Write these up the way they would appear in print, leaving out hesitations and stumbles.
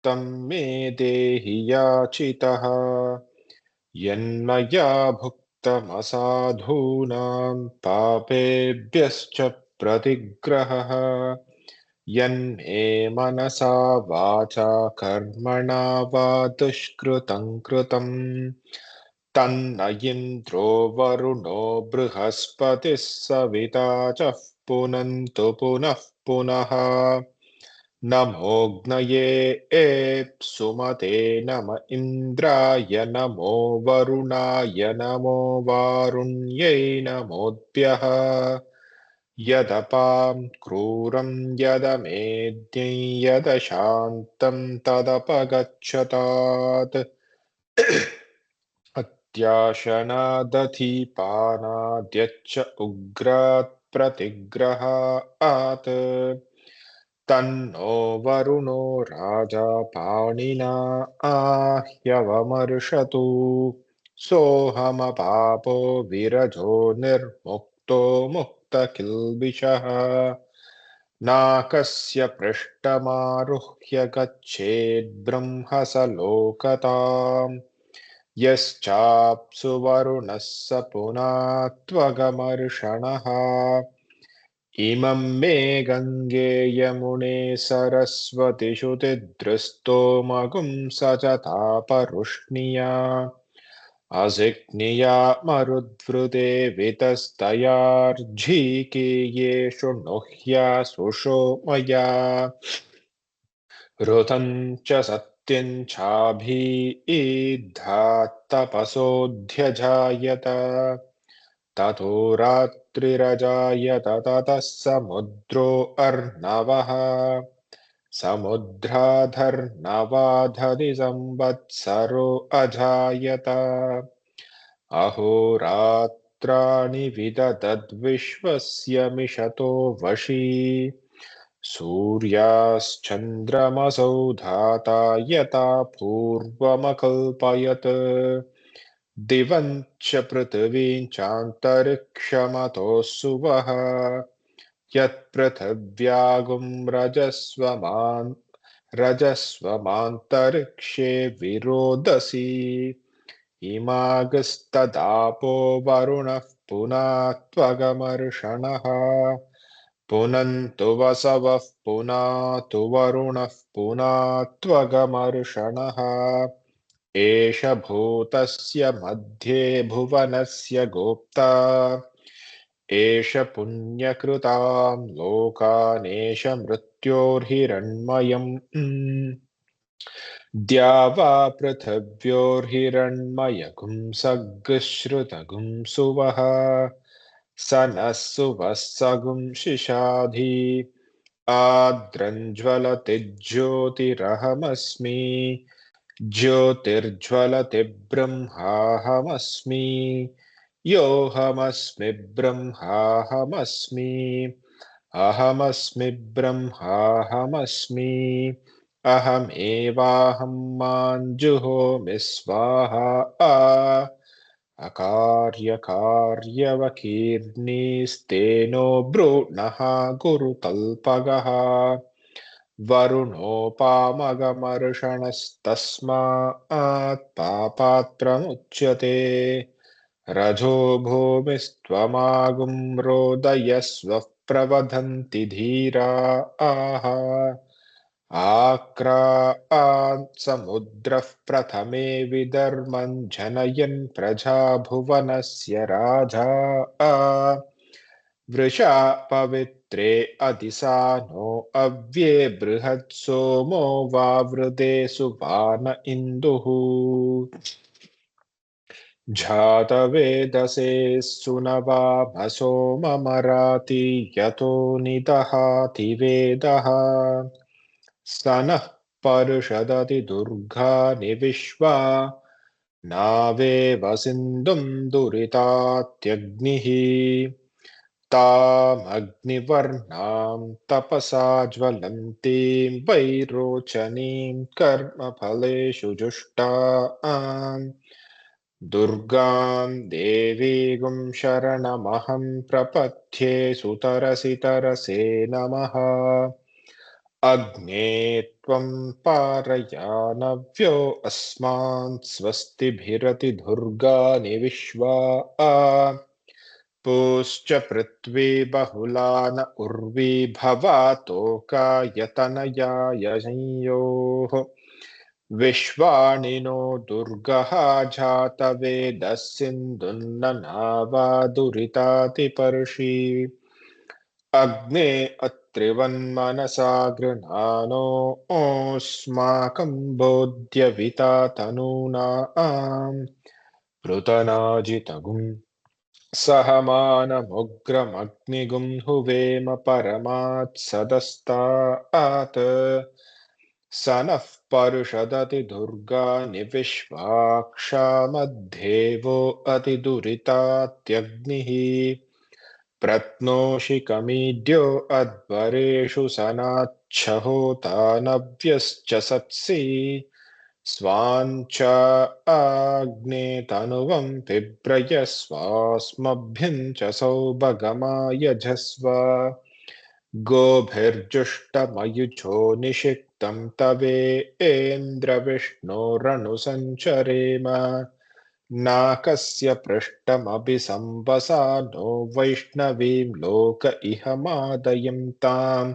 तं मे देहि याचितः। यन्मया भुक्तमसाधूनां पापेभ्यश्च प्रतिग्रहः यन्मे मनसा वाचा कर्मणा वा दुष्कृतं कृतम् तन्न इन्द्रो वरुणो बृहस्पतिः सविता च पुनन्तु पुनः पुनः। नमोऽग्नये सुमते नम इन्द्राय नमो वरुणाय नमो वारुण्यै नमोऽद्भ्यः। यदपां क्रूरं यदमेद्यं यदशान्तं तदपगच्छतात्। अत्याशनादधिपानाद्यच्च उग्रात् प्रतिग्रहात् तन्नो वरुणो राजा पाणिना आह्यवमर्षतु। सोऽहमपापो विरजो निर्मुक्तो मुक्तकिल्बिषः नाकस्य पृष्ठमारुह्य गच्छेद्ब्रह्मसलोकताम् यश्चाप्सु वरुणः स पुनात्वगमर्षणः। इमं मे गङ्गे यमुने सरस्वतिषु तिद्रस्तोमगुं स च तापरुष्णिया असिग्निया मरुद्वृते वितस्तयार्झीकेयेषु नुह्यासुषो मया ऋतं च सत्यं चाभिधात्तपसोऽध्यजायत ततो रात्रिरजायत ततः समुद्रो अर्णवः समुद्राधर्णवाधदि संवत्सरो अजायत अहोरात्राणि विदधद्विश्वस्य मिषतो वशी सूर्याश्चन्द्रमसौ धाता यथा पूर्वमकल्पयत् दिवं च पृथिवीं चान्तरिक्षमतोऽसु वः यत्पृथिव्यागुं रजस्वमान्तरिक्षे विरोदसी इमागस्तदापो वरुणः पुनात्वगमर्षणः पुनन्तु वसवः पुनातु वरुणः पुनात्वगमर्षणः एष भूतस्य मध्ये भुवनस्य गोप्ता एष पुण्यकृतां लोकानेष मृत्योर्हिरण्मयम् द्यावा पृथिव्योर्हिरण्मयगुं सगश्रुतगुं सुवः स नः सुवः सगुं शिशाधि आद्रञ्ज्वलति ज्योतिरहमस्मि ज्योतिर्ज्वलति ब्रह्माहमस्मि योऽहमस्मि ब्रह्माहमस्मि अहमस्मि ब्रह्माहमस्मि अहमेवाहं मां जुहोमि स्वाहा अकार्यकार्यवकीर्णिस्तेनो ब्रूणः गुरुतल्पगः वरुणोपामगमर्षणस्तस्मात् पापात् प्रमुच्यते रजो भूमिस्त्वमागुं रोदयस्वः प्रवदन्ति धीरा आह आक्रान्त् समुद्रः प्रथमे विधर्मं जनयन् प्रजा भुवनस्य राजा वृषा पवित्रे अधिसानो अव्ये बृहत् सोमो वावृते सुवान इन्दुः जातवेदसे सुनवामसो ममराति यतो निदहाति वेदः स नः पर्षदति दुर्गानि विश्वा नावेव सिन्धुं दुरितात्यग्निः तामग्निवर्णां तपसा ज्वलन्तीं वैरोचनीं कर्मफलेषु जुष्टाम् दुर्गां देवीगुं शरणमहं प्रपद्ये सुतरसि तरसे नमः अग्ने त्वं पारयानव्यो अस्मान् स्वस्तिभिरतिदुर्गानि विश्वा पूश्च पृथ्वी बहुला न उर्वी भवातोकायतनयाय संयोः विश्वानि नो दुर्गः जातवेदः सिन्धुन्ननावादुरितातिपर्षि अग्ने अत्रिवन्मनसा गृह्णानो ओस्माकं बोध्यविता तनूना पृतनाजितगुम् सहमानमुग्रमग्निगुं हुवेम परमात्सदस्तात् स नः परुषदति दुर्गानि विश्वाक्षामद्धेवो अतिदुरितात्यग्निः प्रत्नोषि कमीड्यो अध्वरेषु सनाच्छहोता नव्यश्च सत्सि स्वाञ्च आग्ने तनुवं पिब्रयस्वास्मभ्यं च सौभगमायजस्व गोभिर्जुष्टमयुजो निषिक्तं तवेन्द्रविष्णोरनुसञ्चरेम नाकस्य पृष्ठमभि सम्वसा नो वैष्णवीं लोक इह मादयं ताम्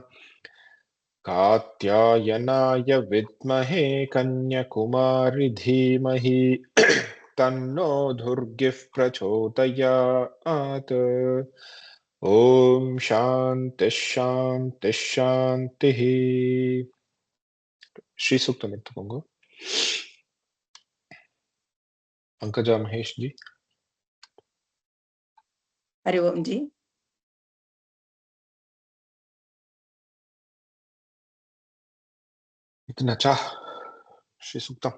कात्यायनाय विद्महे कन्याकुमारि धीमहि तन्नो दुर्गिः प्रचोदयात् ॐ शान्तिः शान्तिः शान्तिः श्री सूक्त मित्तुकोंगो पंकजा महेश जी हरि ओम जी। इतना चाह श्री सूक्तम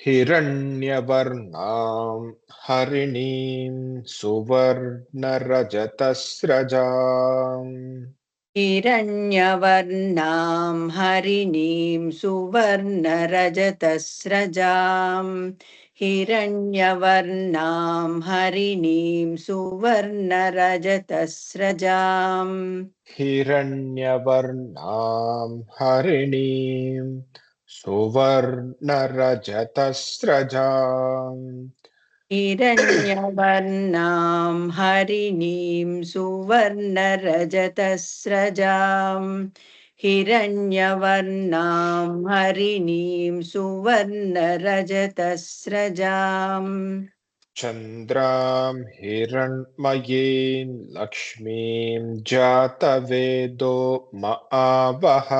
हिरण्यवर्णां हरिणीं सुवर्णरजतस्रजाम् हिरण्यवर्णां हरिणीं सुवर्णरजतस्रजां हिरण्यवर्णां हरिणीं सुवर्णरजतस्रजाम् हिरण्यवर्णां हरिणीं सुवर्णरजतस्रजाम् हिरण्यवर्णां हरिणीं सुवर्णरजतस्रजां हिरण्यवर्णां हरिणीं सुवर्णरजतस्रजाम् चन्द्रां हिरण्मयीं लक्ष्मीं जातवेदो म आवह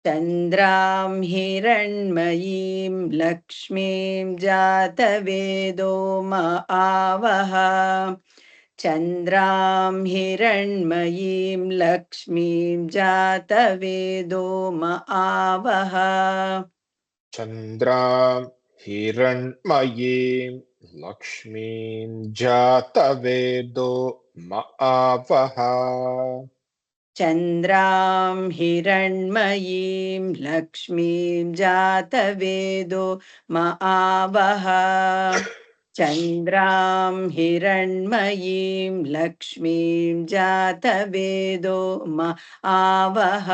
चन्द्रां हिरण्मयीं लक्ष्मीं जातवेदो म आवह चन्द्रां हिरण्मयीं लक्ष्मीं जातवेदो म आवह चन्द्रां हिरण्मयीं लक्ष्मीं जातवेदो म आवह चन्द्रां हिरण्मयीं लक्ष्मीं जातवेदो म आवह चन्द्रां हिरण्मयीं लक्ष्मीं जातवेदो म आवह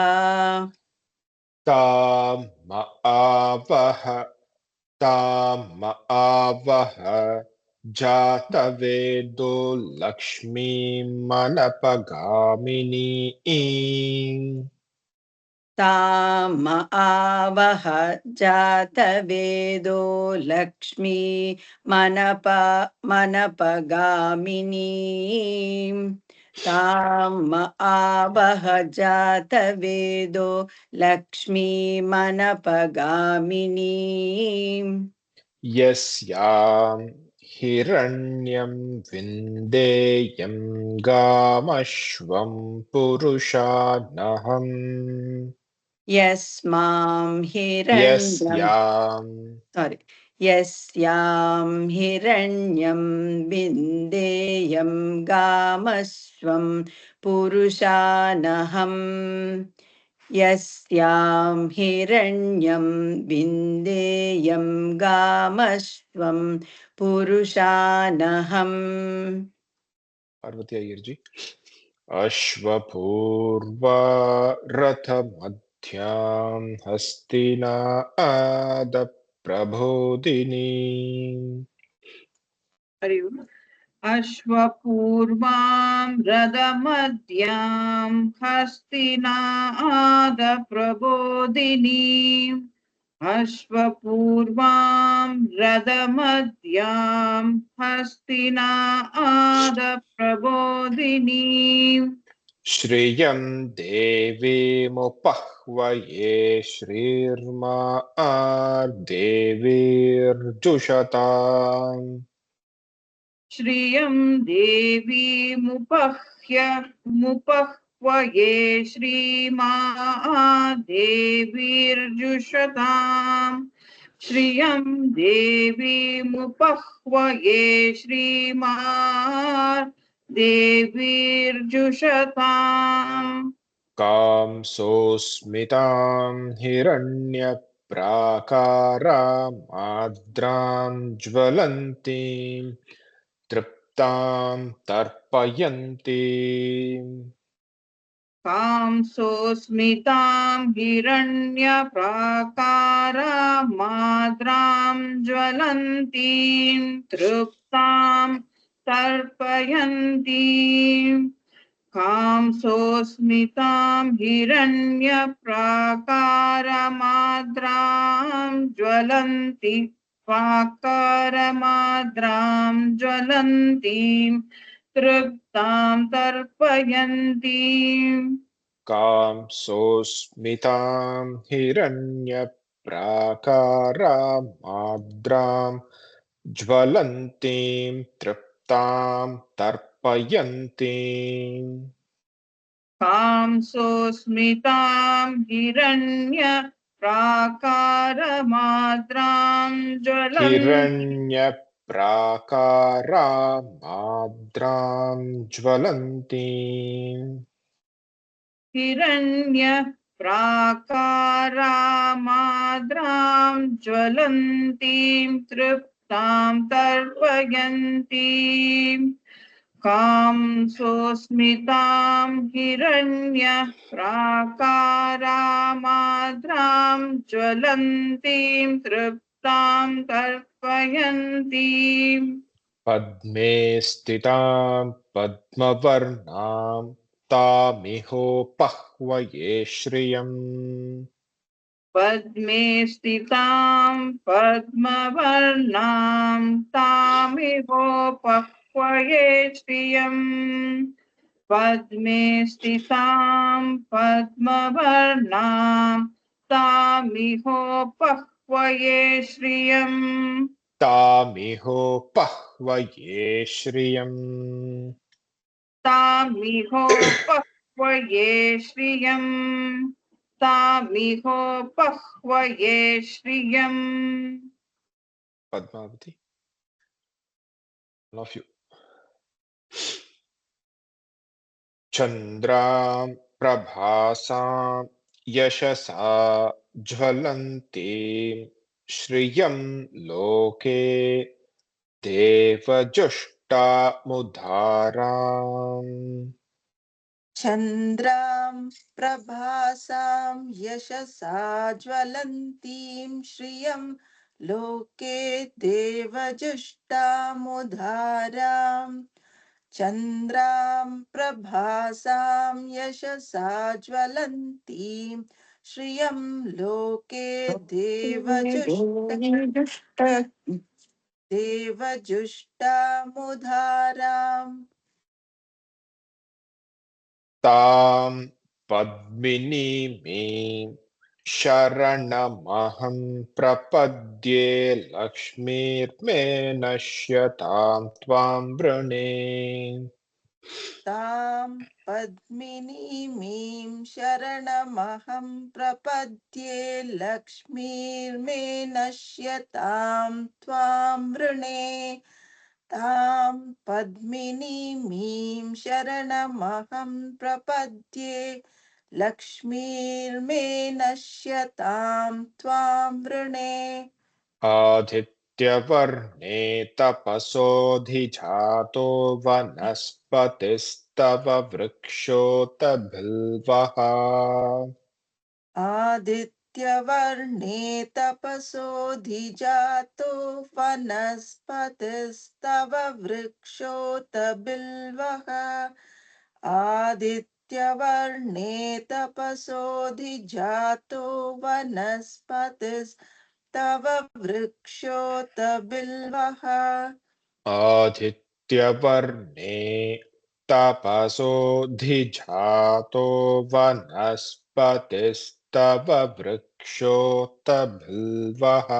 तां म आवह तां म आवह जातवेदो लक्ष्मीं मनपगामिनीम् ताम आवह जातवेदो लक्ष्मी मनपगामिनीं ताम आवह जातवेदो लक्ष्मी मनपगामिनीं यस्यां हिरण्यं विन्देयं गामश्वं पुरुषानहम् यस्मां हिरण्यं sorry यस्यां हिरण्यं विन्देयं गामस्वं पुरुषानहम् यस्यां हिरण्यं विन्देयं गामस्वं पुरुषानहम् पार्वती अय्यर जी अश्वपूर्वा रथमध्यां हस्तिनादप्रबोधिनी अश्वपूर्वां रथमद्यां हस्तिनादप्रबोधिनीम् अश्वपूर्वां रथमद्यां हस्तिनादप्रबोधिनीम् श्रियं देवीमुपह्वये श्रीर्मा देवीर्जुषताम् श्रियं देवीमुपह्वये श्रीमादेवीर्जुषताम् श्रियं देवीमुपह्वये श्रीमादेवीर्जुषताम् कांसोऽस्मितां हिरण्यप्राकारामाद्रां ज्वलन्तीं तृप्तां तर्पयन्तीम् कांसोऽस्मितां हिरण्यप्राकारामाद्रां ज्वलन्तीं तृप्तां तर्पयन्तीम् कांसोऽस्मितां हिरण्यप्राकारमाद्रां ज्वलन्ति प्राकारमाद्रां ज्वलन्तीं तृप्तां तर्पयन्तीम् कांसोऽस्मितां हिरण्यप्राकारामाद्रां ज्वलन्तीं तृप्तां तर्पयन्तीम् कांसोऽस्मितां हिरण्यप्राकारमाद्रां ज्वलन्तीं हिरण्यप्राकारामाद्रां ज्वलन्तीम् हिरण्यप्राकारामाद्रां ज्वलन्तीं तृप्तां तर्पयन्तीम् कांसोऽस्मितां हिरण्यप्राकारामाद्रां ज्वलन्तीं तृप्तां तर्पयन्तीम् पद्मे स्थितां पद्मवर्णां तामिहोपह्वये श्रियम् पद्मे स्थितां पद्मवर्णां तामिहोपह्वये श्रियम् पद्मे स्थितां पद्मवर्णां तामिहोपह्वये श्रियम् तामिहोपह्वये श्रियम् तामिहोपह्वये श्रियम् तामिहोपह्वये श्रियम् Padmavati, all of you. Chandram prabhasam yashasa jvalantim श्रियं लोके देवजुष्टामुदाराम् चन्द्रां प्रभासां यशसा ज्वलन्तीं श्रियं लोके देवजुष्टामुदाराम् चन्द्रां प्रभासां यशसा ज्वलन्तीं श्रियं लोके देवजुष्टामुदाराम् तां पद्मिनीमीं शरणमहं प्रपद्ये लक्ष्मीर्मे नश्यतां त्वां वृणे तां पद्मिनीमीं शरणमहं प्रपद्ये लक्ष्मीर्मे नश्यतां त्वां वृणे तां पद्मिनीमीं शरणमहं प्रपद्ये लक्ष्मीर्मे नश्यतां त्वां वृणे आदित्यवर्णे तपसोऽधिजातो वनस्पतिस्त्वं तव वृक्षोत बिल्वः आदित्यवर्णे तपसोऽधिजातो वनस्पतिस्तव वृक्षोत बिल्वः आदित्यवर्णे तपसोऽधिजातो वनस्पतिस्तव वृक्षोत बिल्वः आदित्यवर्णे तपसोऽधिजातो वनस्पतिस्तव वृक्षोत बिल्वः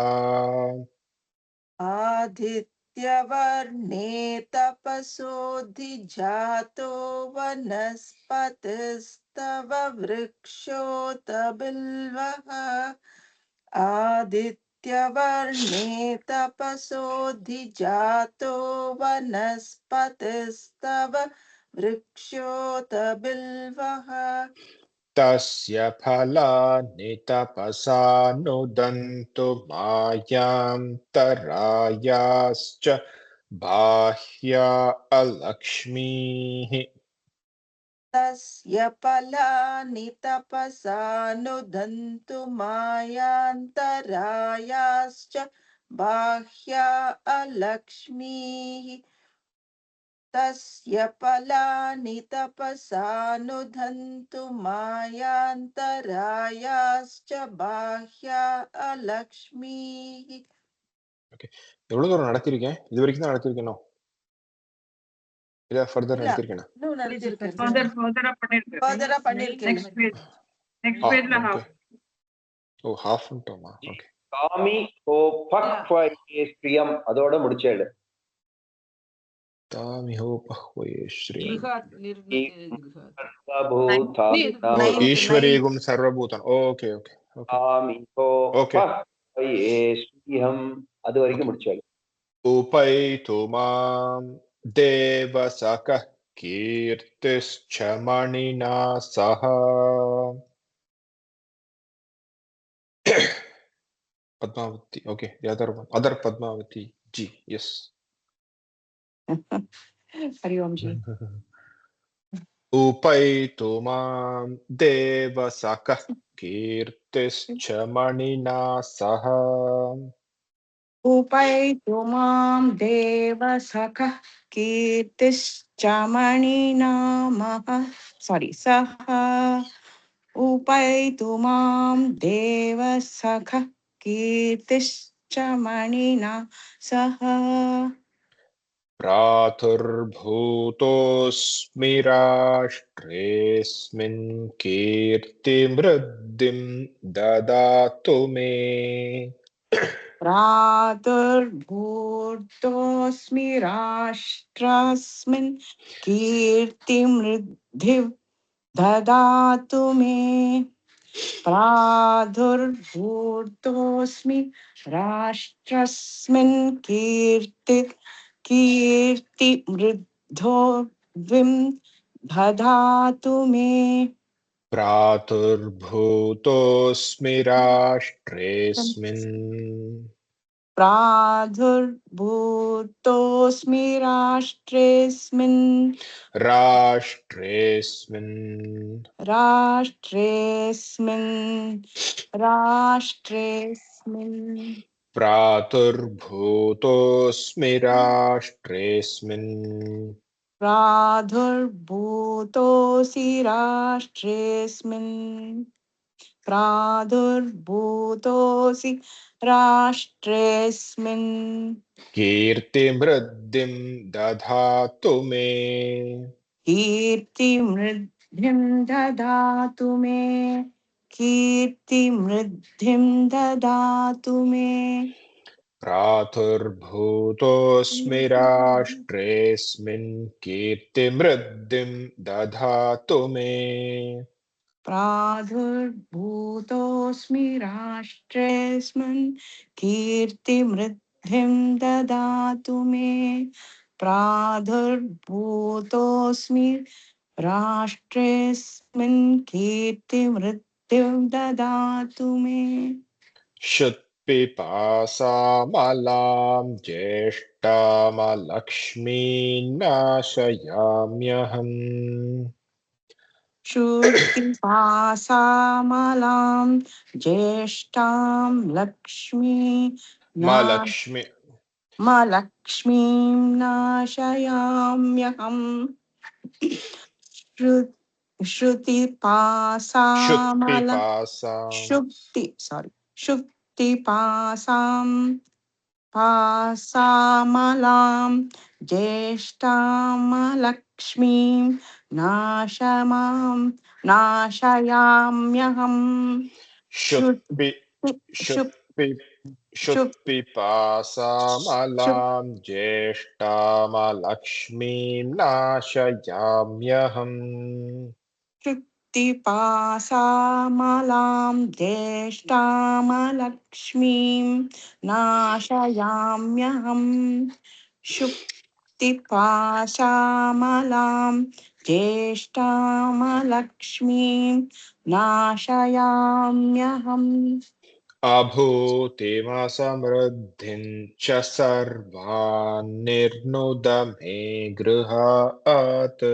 आदित्यवर्णे तपसोऽधिजातो वनस्पतिस्तव वृक्षोत बिल्वः आदित्यवर्णे तपसोऽधिजातो वनस्पतिस्तव वृक्षोत बिल्वः तस्य फलानि तपसा नुदन्तु मायान्तरायाश्च बाह्या अलक्ष्मीः तस्य फलानि तपसा नुदन्तु मायान्तरायाश्च बाह्या अलक्ष्मीः तस्य फलानि तपसा नुदन्तु मायान्तरायाश्च बाह्या अलक्ष्मीः எவ்வளவு தூரம் நடத்திருக்கேன்? இது வரைக்கும் தான் நடத்திருக்கேனோ? இல்ல ஃபர்தர் இல்ல நடத்திருக்கேனா? இன்னும் நடத்திருக்கேன் further பண்ணிருக்கு. further பண்ணிருக்கேன் Next page. Next page la half. Oh half ண்டோமா? ஓகே. காமி ஓபக்வயேஸ்ரியம் அதோட முடிச்சேடு. தாமிஹோ பஹ்வயே ஸ்ரீயம். ஈஸ்வரீகும் சர்வபூதன். Okay okay okay. காமிஹோ பஹ்வயேஸ்ரியம் அது வரைக்கும் முடிச்சேடு. उपैतु मां देवसखः कीर्तिश्च मणिना सह पद्मावती. Okay, the other Padmavati ji. Yes. Hari Om ji. उपैतु मां देवसखः कीर्तिश्च मणिना सह उपैतु मां देवसखः कीर्तिश्च मणिना सह उपैतु मां देवसखः कीर्तिश्च मणिना सह प्रातुर्भूतोऽस्मि राष्ट्रेऽस्मिन् कीर्तिमृद्धिं ददातु मे प्रातुर्भूतोऽस्मि राष्ट्रस्मिन् कीर्तिमृद्धिं ददातु मे प्रादुर्भूतोऽस्मि राष्ट्रस्मिन् कीर्तिमृद्धोर्विं ददातु मे प्रातुर्भूतोऽस्मि राष्ट्रेऽस्मिन् प्रादुर्भूतोऽस्मि राष्ट्रेऽस्मिन् प्रातुर्भूतोऽस्मि राष्ट्रेऽस्मिन् प्रादुर्भूतोऽसि राष्ट्रेऽस्मिन् प्रादुर्भूतोऽसि राष्ट्रेऽस्मिन् कीर्तिमृद्धिं दधातु मे कीर्तिमृद्धिं ददातु मे कीर्तिमृद्धिं ददातु मे प्रातुर्भूतोऽस्मि राष्ट्रेऽस्मिन् कीर्तिमृद्धिं दधातु मे प्रादुर्भूतोऽस्मि राष्ट्रेऽस्मिन् कीर्तिमृद्धिं ददातु मे प्रादुर्भूतोऽस्मि राष्ट्रेऽस्मिन् कीर्तिमृद्धिं ददातु मे पिपासामलां ज्येष्ठामलक्ष्मीं नाशयाम्यहम् श्रुतिपासामलां ज्येष्ठां लक्ष्मी मालक्ष्मी लक्ष्मीं नाशयाम्यहम् श्रुतिपासामलां शुक्तिपासां पासामलां ज्येष्ठामलक्ष्मीं नाशयाम्यहम् पिपासामलां ज्येष्ठामलक्ष्मीं नाशयाम्यहम् शुक्तिपासामलां ज्येष्ठामलक्ष्मीं नाशयाम्यहम् शुक्तिपासामलां ज्येष्ठामलक्ष्मीं नाशयाम्यहम् अभूतिमसमृद्धिं च सर्वान् निर्नुद मे गृहात्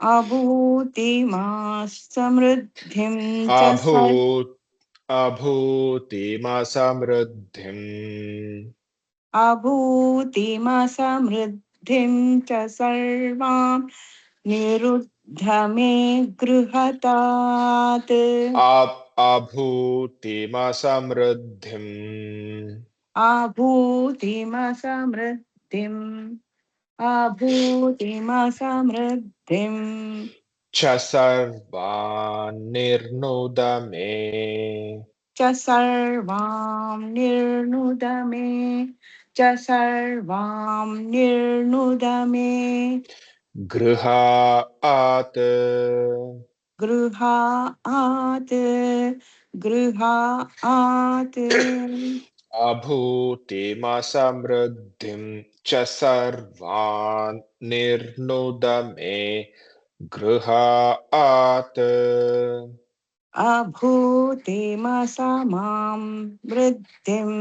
अभूतिमसमृद्धिं च सर्वां निरुद्ध मे गृहतात् अभूतिमसमृद्धिं च सर्वान् निर्नुद मे गृहात् अभूतिमसमृद्धिं च सर्वान् निर्नुद मे गृहात् अभूतिमसमां वृद्धिं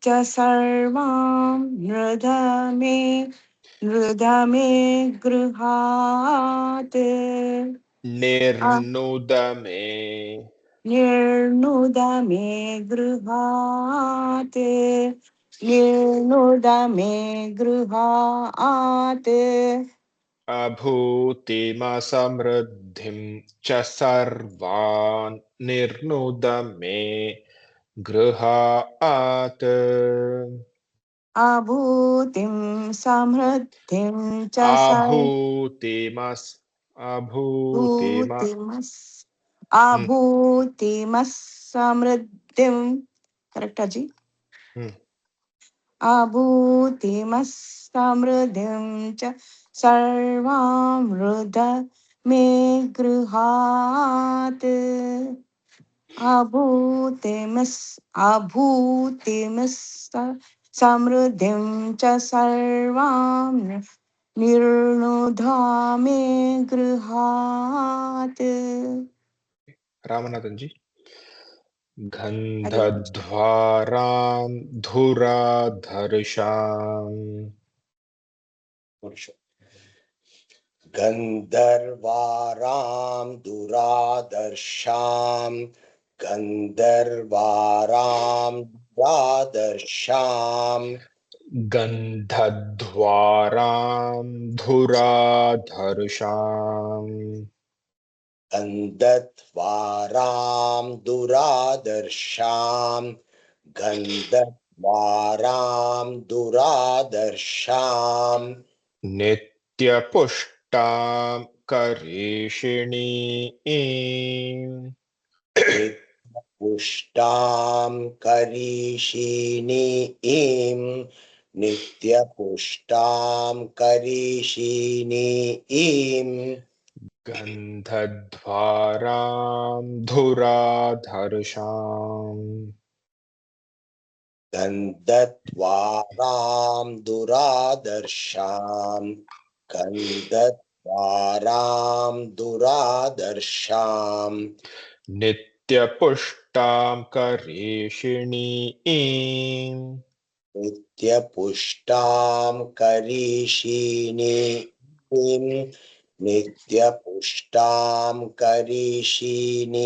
च सर्वां नृध मे गृहात् निर्नुद मे गृहात् अभूतिमसमृद्धिं च सर्वान् निर्नुद मे गृहात् अभूतिं समृद्धिं च अभूतिमस्समृद्धिं करेक्ट जी अभूतिमस्समृद्धिं च सर्वां हृद मे गृहात् समृद्धिं च सर्वां निर्णुधा मे गृहात् रामनाथन जी गन्धध्वारां धुराधर्षाम् गन्धर्वारां दुरादर्शां गन्धर्वारां दुरादर्शां गन्धध्वारां धुराधर्षाम् गन्धद्वारां दुरादर्शां गन्धद्वारां दुरादर्शां नित्यपुष्टां करीषिणीम् नित्यपुष्टां करीषिणीं नित्यपुष्टां करीषिणीं गन्धध्वारां धुराधर्षाम् गन्धद्वारां दुरादर्शां गन्धद्वारां दुरादर्शां नित्यपुष्टां करीषिणीं नित्यपुष्टां करीषिणीं नित्यपुष्टां करीषिणीं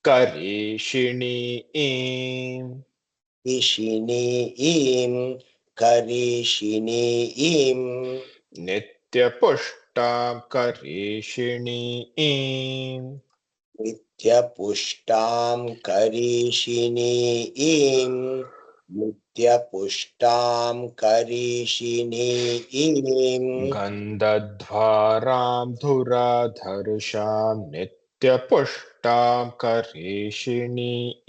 करीषिणीं ईशिनीं करीषिणीं नित्यपुष्टां करीषिणीं नित्यपुष्टां करीषिणीं नित्यपुष्टां करीषिणीं गन्धद्वारां धुराधर्षां नित्यपुष्टां करीषिणीं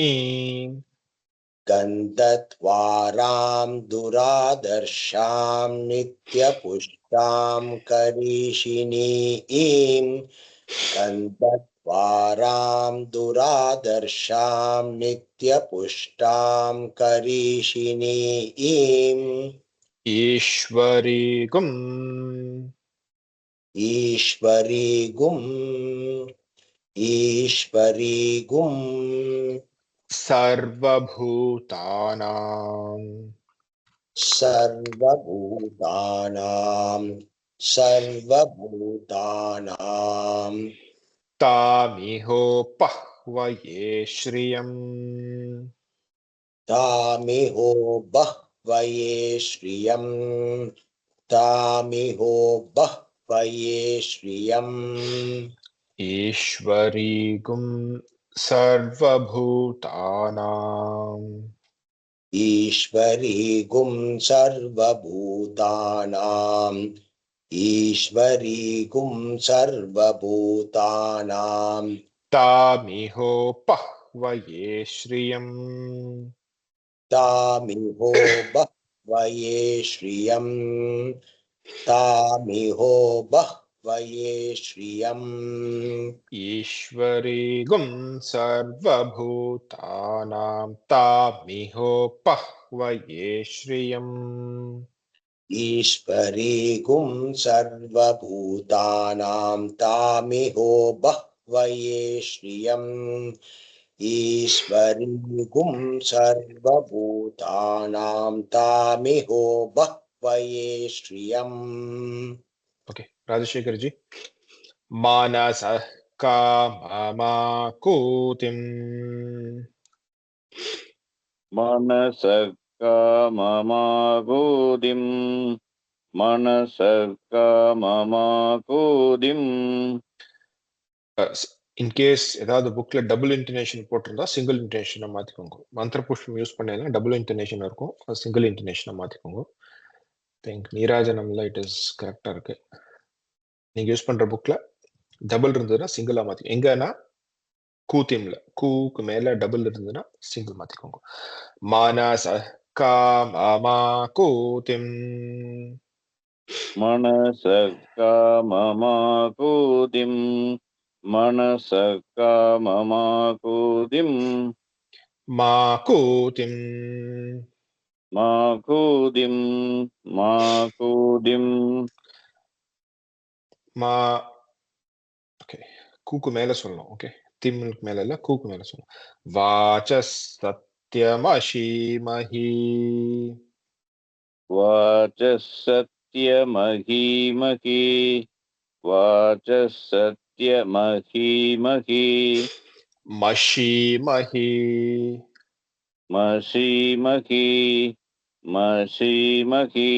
गन्धद्वारां दुरादर्शां नित्यपुष्टां करीषिणीं गन्धद्वारां दुरादर्शां नित्यपुष्टां करीषिणीं ईश्वरीगुम् ईश्वरीगुं सर्वभूतानां सर्वभूतानां तामिहोपह्वये श्रियम् तामिहो बह्वये श्रियम् तामिहो बह्वये श्रियम् ईश्वरीगुं सर्वभूतानां ईश्वरीगुं सर्वभूतानां ईश्वरीगुं सर्वभूतानां तामिहोपह्वये श्रियम् तामिहो बह्वये श्रियम् तामिहो बह्वये श्रियम् ईश्वरीगुं सर्वभूतानां तामिहोपह्वये श्रियम् ईश्वरीगुं सर्वभूतानां तामिहो बह्वये श्रियम् ईश्वरीगुं सर्वभूतानां तामिहो बह्वये श्रियम् ओके राजशेखर जी मानसः काममाकूतिम् मनसकाममागोदिं मनसकाममागोदिं இன் கேஸ் ஏதாவது புக்ல டபுள் இன்டர்நேஷன் போட்டிருந்தா சிங்கிள் இன்டர்நேஷனை மாத்திக்கோங்க. மந்திர புஷ்பம் யூஸ் பண்ணீங்கன்னா டபுள் இன்டர்நேஷன் இருக்கும், சிங்கிள் இன்டர்நேஷனை மாத்திக்கோங்க. திங்க் நீராஜனம்ல இட் இஸ் கரெக்டா இருக்கு. நீங்க யூஸ் பண்ற புக்ல டபுள் இருந்ததுன்னா சிங்கிளா மாத்திக்கோங்க. எங்கன்னா கூத்திம்ல கூக்கு மேல டபுள் இருந்ததுன்னா சிங்கிள் மாத்திக்கோங்க. மானச காமமா கூத்திம் मनसकाममागोदिं मनसकाममागोदिं மாகூதிம் मागोदिं मागोदिं மா ஓகே கூக்கு மேல சொல்லணும். ஓகே திம்முக்கு மேல இல்ல, கூக்கு மேல சொல்லணும். வாசஸ் சத்யமஷீமஹி वाचसत्यमहीमहि वाचसत्यमहीमहि மஷீமஹி मषीमहि मषीमहि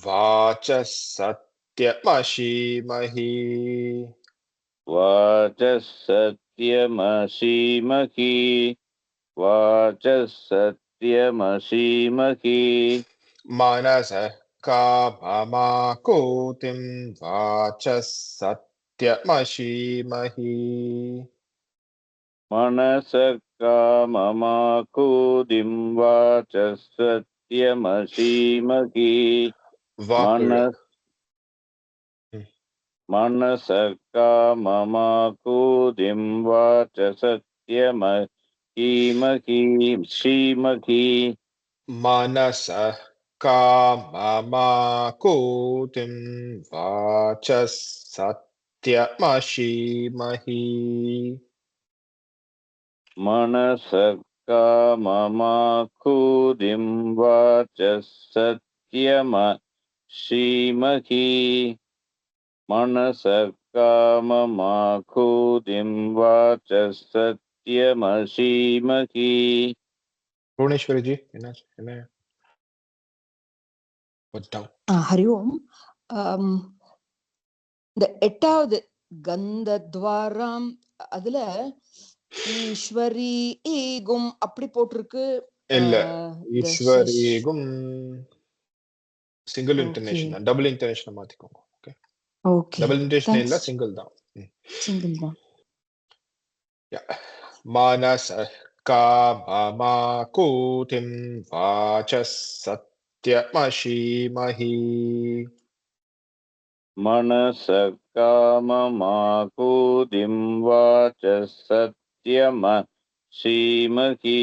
வாசஸ் சத்யமஷீமஹி वाचसत्यमषीमहि वाचसत्यमषीमहि மனச காமமாகூதிம் வாசஸ் சத்யமஷீமஹி मनसकाममागोदिं वाचसत्यमषीमहि வாக்கு मनसकाममागोदिं वाचसत्यमहीमहि श्रीमहि மனச காமமாகூதிம் வாசஸ் சத்யமஷீமஹி मनसः काममाकुतिं वाचः सत्यमसीमहि मनसः काममाकुतिं वाचः सत्यमसीमहि புவனேஸ்வரி ஜி என்ன என்ன down. ஹரி ஓம். இந்த 8வது கந்தத்வாரம் அதுல ஈஸ்வரி ஈகும் அப்படி போட்டிருக்கு. இல்ல ஈஸ்வரிகும் சிங்கிள் இன்டர்நேஷன் தான், டபுள் இன்டர்நேஷன் மாத்திக்கோங்க. ஓகே ஓகே டபுள் இன்டர்நேஷன் இல்ல சிங்கிள் தான். சிங்கிள் தான். மானசः காமமாகுதிம் வாசः சத்யமசீமஹி मनसः काममाकुतिं वाचः सत्यमसीमहि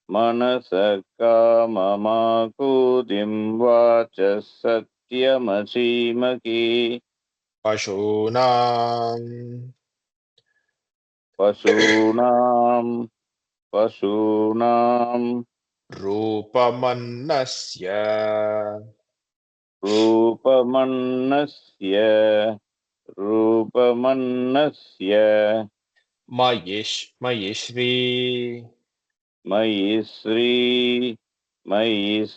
मनसः काममाकुतिं वाचः सत्यमसीमहि பசூனாம் पशूनां ரூபமன்னஸ்ய रूपमन्नस्य மயி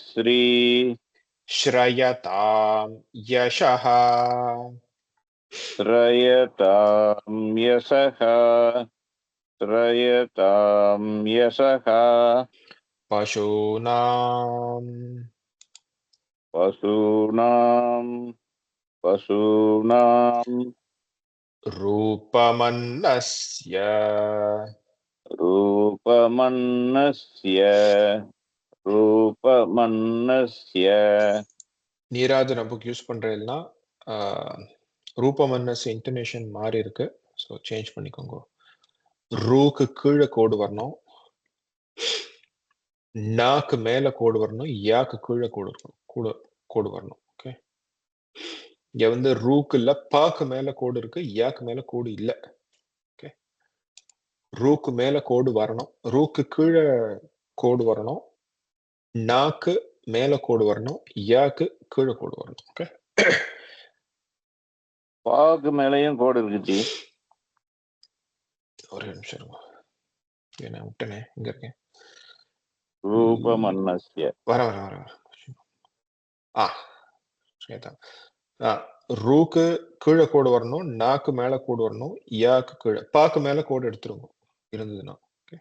श्री ஸ்ரயதாம் யசஹ श्रयतां यशः பசூனாம் पशूनां ரூபமன்னஸ்ய रूपमन्नस्य நீராஜன புக் யூஸ் பண்றேன்னா ரூபமன்னஸ் இன்டர்நேஷன் மாறி இருக்கு, ஸோ சேஞ்ச் பண்ணிக்கோங்க. ரூக்கு கீழே கோடு வரணும், நாக்கு மேல கோடு வரணும், யாக்கு கீழே கோடு வரணும். ஓகே இங்க வந்து ரூக்கு இல்ல, பாக்கு மேல கோடு இருக்கு, யாக்கு மேல கோடு இல்ல. ஓகே ரூக்கு மேல கோடு வரணும், ரூக்கு கீழே கோடு வரணும், நாக்கு மேல கோடு வரணும், யாக்கு கீழே கோடு வரணும். ஓகே பாக்கு மேலையும் கோடு இருக்குச்சி. ஒரே நிமிஷம் இருங்க, என்ன விட்டனே, இங்க இருக்கேன். ரூபமன்னஸ்ய வர ரூக்கு கீழே கோடு வரணும், நாக்கு மேல கோடு வரணும், யாக்கு கீழே, பாக்கு மேல கோடு எடுத்துருங்க இருந்ததுன்னா. ஓகே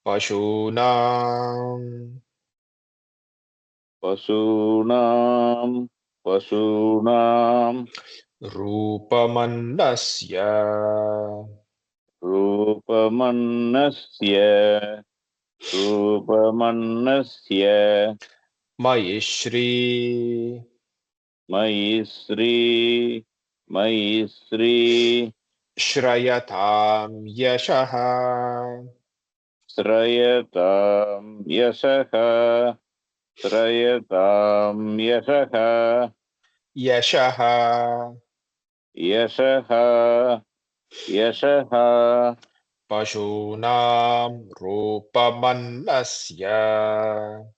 பசூனாம் ரூபமன்னஸ்ய மயி ஸ்ரீ ஸ்ரயதாம் யசஹ यशः பசூனாம் ரூபமன்னஸ்ய மயி ஸ்ரீ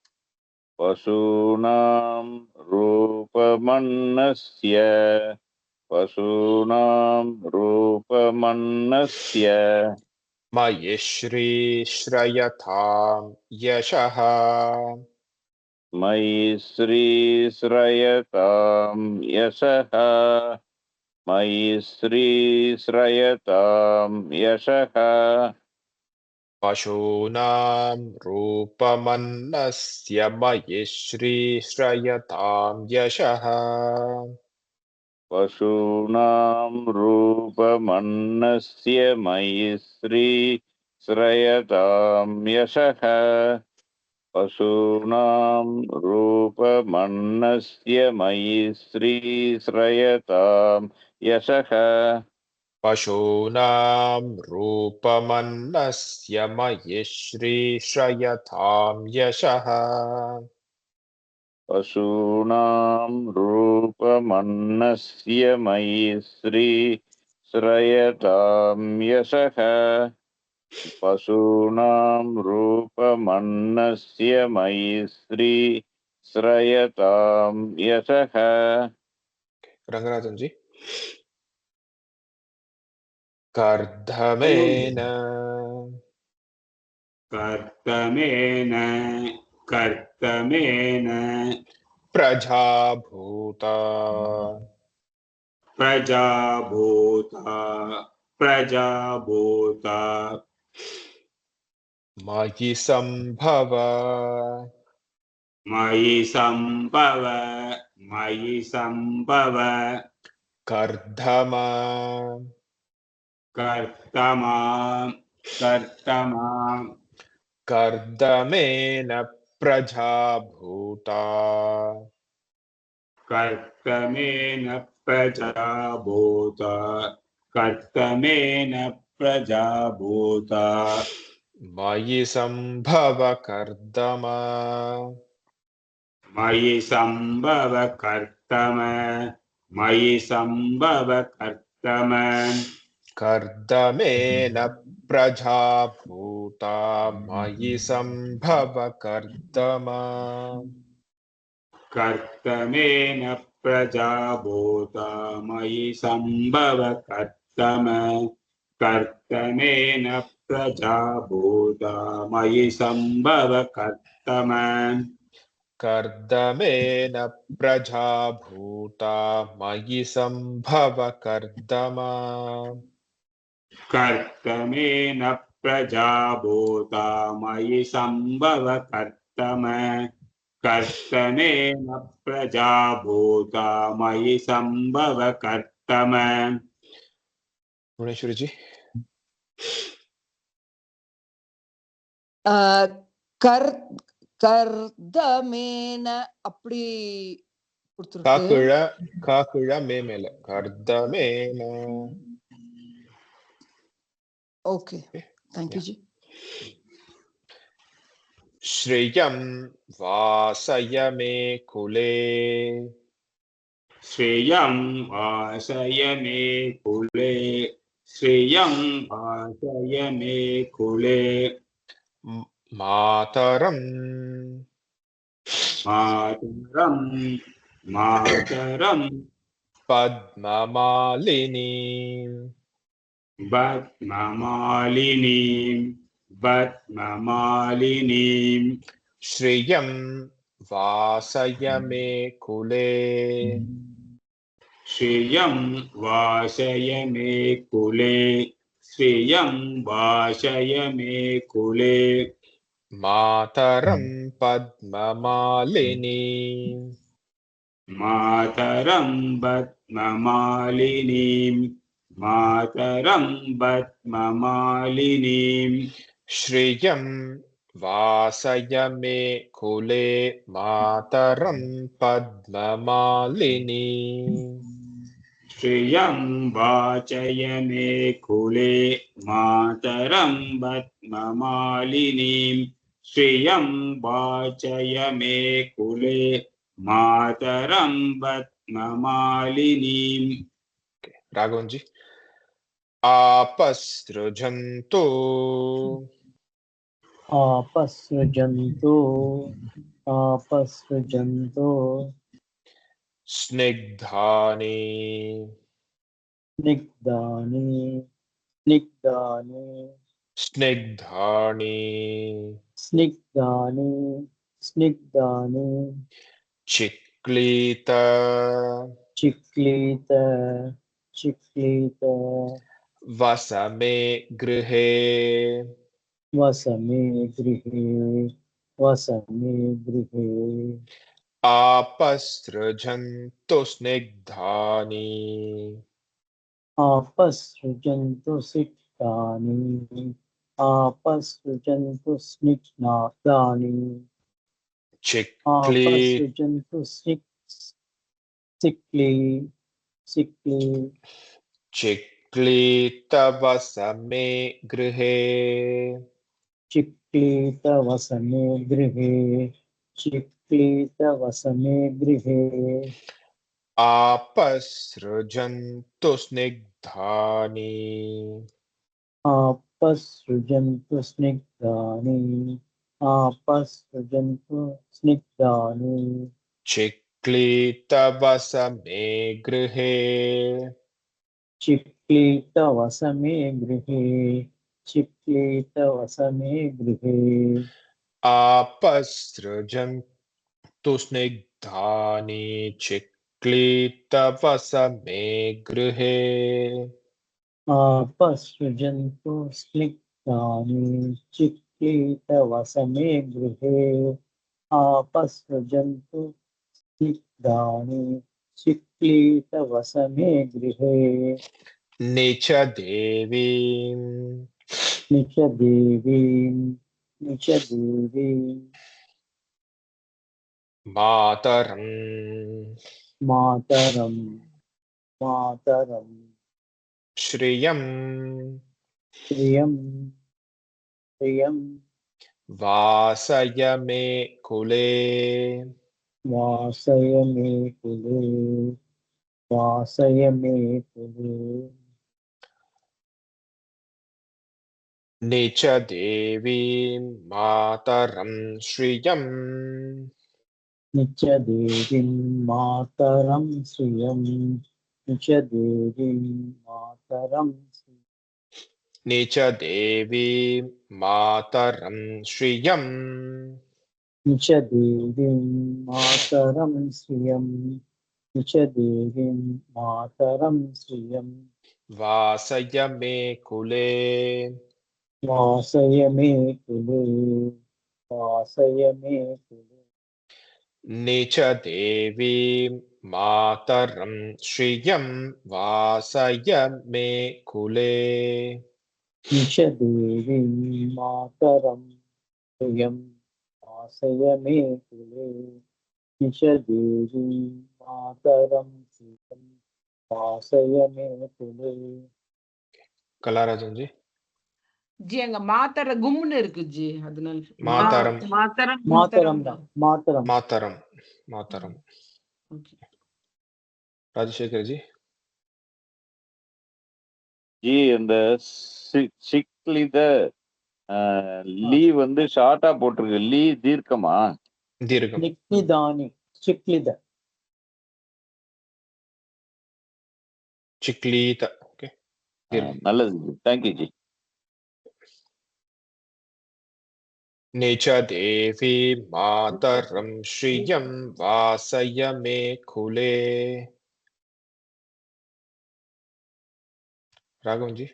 ஸ்ரயதாம் யசஹ பசூனாம் ரூபமன்னஸ்ய மயி ஸ்ரீ ஸ்ரயதாம் யசஹ पशूनां रूपमन्नस्य मयि श्री श्रयतां यशः पशूनां रूपमन्नस्य मयि श्री श्रयतां यशः பசூனாம் ரூபமன்னஸ்ய மயி ஸ்ரீ ஸ்ரயதாம் யசஹ पशूनां रूपमन्नस्य मयि श्री श्रयतां यशः पशूनां रूपमन्नस्य मयि श्रीयतां यशः रंगराजन जी कर्धमेन कर्तमेन प्रजाभूता प्रजाभूता मयि संभव मयि संभव कर्धमा कर्तमा कर्दमेन प्रजाभूता कर्तमेन प्रजाभूता मयि संभव कर्दमा मयि संभव कर्तम कर्दमेन प्रजाभूता मयि संभव कर्दमा कर्तमेन प्रजाभूता मयि संभव कर्तमेन प्रजाभूता मयि संभव कर्दमेन प्रजाभूता मयि संभव कर्दमा कर्तमेन प्रजाभूता मयि संभव कर्तमेन प्रजाभूता मयि संभव भुवनेश्वरी जी கர்தமேன அப்படி கொடுத்துருக்கு. காக்குழ மேல கர்தமேன. Okay, thank you ji. ஸ்ரேயம் வாசய மே குலே. श्रेयं वासय मे कुले श्रेयं वासय मे कुले मातरं मातरं पद्ममालिनी पद्ममालिनीं श्रियं वासय मे कुले. श्रियं वासय मे कुले श्रियं वासय मे कुले मातरं पद्ममालिनी मातरं पद्ममालिनीं श्रियं वासय मे कुले मातरं पद्ममालिनी. श्रियं वाचय मे कुले मातरं पद्ममालिनीं श्रियं वाचय मे कुले मातरं पद्ममालिनीं. राघवन जी आपसृजन्तु स्निग्धानि चिक्लीत वसमे गृहे आपसृजन्तु स्निग्धानि चिक्लीत वसमे गृहे आपसृजन्तु स्निग्धानि आपसृजन्तु स्निग्धानि आपसृजन्तु स्निग्धानि चिक्लितवसमे गृहे चिक्लितवसमे गृहे चिक्लितवसमे गृहे आपसृजन्तु स्निग्धानि चिक्लितवसमे गृहे आपसृजन्तु स्निग्धानि चिक्लितवसमे गृहे आपसृजन्तु स्निग्धानि चिक्लितवसमे गृहे निच देवीं निच देवीं मातरं मातरं श्रियं श्रियं वासय मे कुले वासय मे कुले निच देवीं मातरं श्रियं निच देवीं मातरं श्रियं निच देवीं मातरं निच देवीं मातरं श्रियं निच देवीं मातरं श्रियं निच देवीं मातरं श्रियं वासय मे कुले वासय मे कुले निच देवीं मातरं श्रियं वासय मे कुले निच देवीं मातरं श्रियं वासय मे कुले निच देवीं मातरं श्रियं वासय मे कुले कलाराजन जी ஜி அங்க மாத்தர கும்னு இருக்கு ஜி அதனால मातरम मातरं राजशेखर जी ஜி இந்த சிக்லித லீ வந்து ஷார்ட்டா போட்டிருக்கு. லீ தீர்க்கமா? दीर्घम निक्निदानि चिक्लीत ओके நல்லது ஜி. Thank you G. निच देवी मातरं श्रियं वासय मे कुले राघवन जी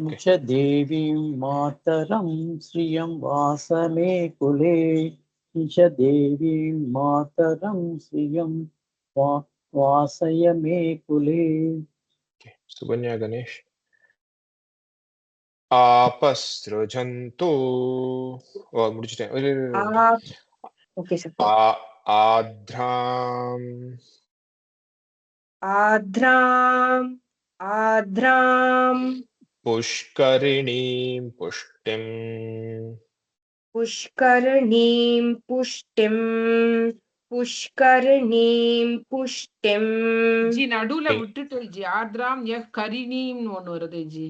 निच देवीं मातरं श्रियं वास मे कुले निच देवीं मातरं श्रियं वासय मे कुले सुकन्या गणेश आपसृजन्तु முடிச்சிட்டேன் ஓகே சார். आद्रां पुष्करिणीं पुष्टिं ஜி நடுவுல விட்டுட்டு ஜி ஆத்ராம் கரிணின்னு ஒண்ணு வருது ஜி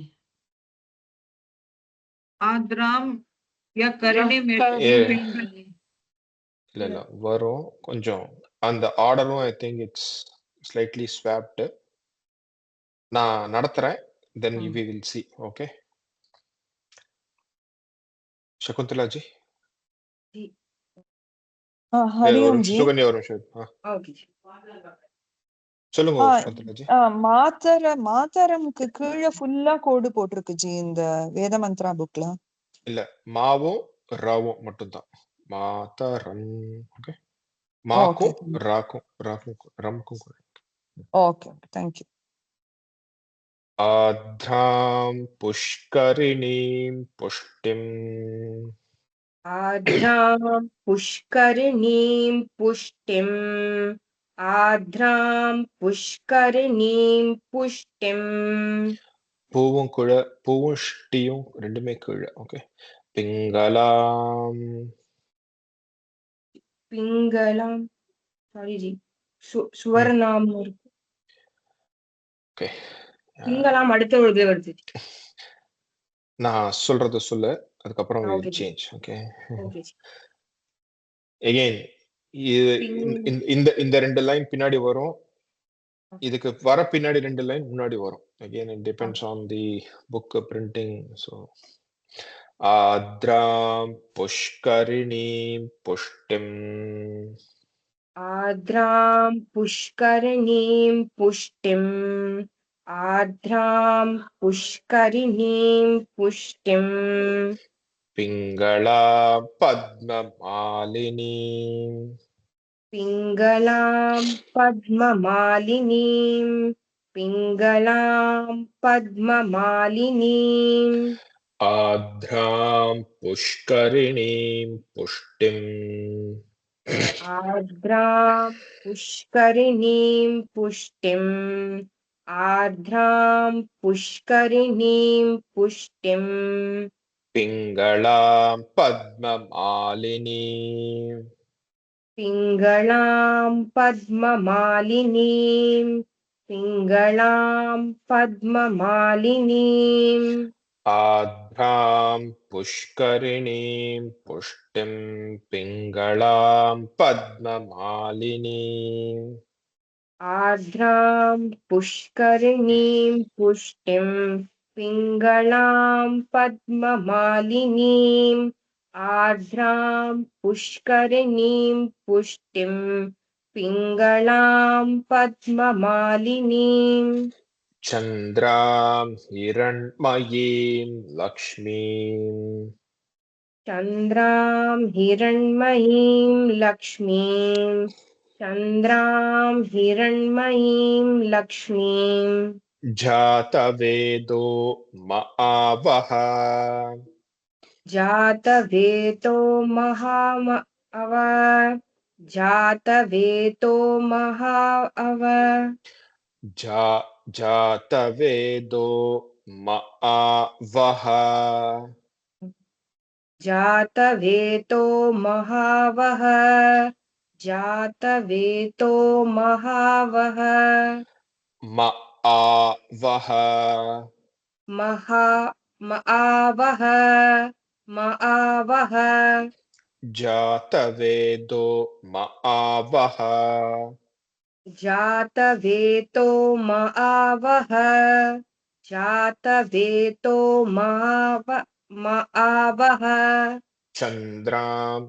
ஆத்ராம் கரிணீம் இல்ல வரும் கொஞ்சம் அந்த ஆர்டரும் I think it's slightly swapped நான் நடத்துறேன் then we will see okay Shakuntala ji Hariom ji Sukanya ஒரு நிமிஷம் ஓகே ஜி சொல்லுங்க शकुंतला जी மாத்தரம்க்கு கீழே ஃபுல்லா கோடு போட்டிருக்கு ஜி இந்த வேத மந்த்ரா புக்ல இல்ல மாவும் ராவும் மட்டும் தான் மாதரம் ஓகே மாக்கும் ராக்கும் ரம்க்கும் ஓகே थैंक यू आद्रां पुष्करिणीं पुष्टिं आद्रां पुष्करिणीं பூவும் ஷ்டியும் ரெண்டுமே கீழே ஓகே பிங்களாம் சாரி ஜி சுவர்ணாம் இருக்கு ஓகே பிங்களாம் அடுத்த ஒரு வருது நான் சொல்றது சொல்லு, அதுக்கப்புறம் we will Okay, ji. change. Okay. Okay, ji. Again, இது Ping. இந்த ரெண்டு லைன் பின்னாடி வரும், இதுக்கு வர பின்னாடி ரெண்டு லைன் முன்னாடி வரும். Again, it depends on the book printing. So ஆத்ராம் புஷ்கரிணீம் புஷ்டிம். आर्द्रां पुष्करिणीं पुष्टिम् आर्द्रां पुष्करिणीं पुष्टिम् Pingala பத்மமாலினீம். पिङ्गलां पद्ममालिनीं पिङ्गलां पद्ममालिनीम् ஆத்ராம் புஷ்கரிணீம் புஷ்டிம். आर्द्रां पुष्करिणीं पुष्टिम् आर्द्रां पुष्करिणीं पुष्टिम् Pingala பத்மமாலினீம். पिङ्गलां पद्ममालिनीं पिङ्गलां पद्ममालिनीम् ஆத்ராம் புஷ்கரிணீம் புஷ்டிம் பிங்களாம் பத்மமாலினீம். आर्द्रां पुष्करिणीं पुष्टिं पिङ्गलां पद्ममालिनीम् आर्द्रां पुष्करिणीं पुष्टिं पिङ्गलां पद्ममालिनीम् சந்திராம் ஹிரண்மயீம் லக்ஷ்மீம். चन्द्रां हिरण्मयीं लक्ष्मीं चन्द्रां हिरण्मयीं लक्ष्मीं ஜாதவேதோ மஆவஹ. जातवेतो महाअव जातवेतो महाअव ஜாதவேதோ மஆவஹ. जातवेतो महावः जातवेतो महावः மஆவஹ. महावः महावः ஜாதவேதோ மஆவஹ. जातवेतो महावः जातवेतो महावः சந்திராம்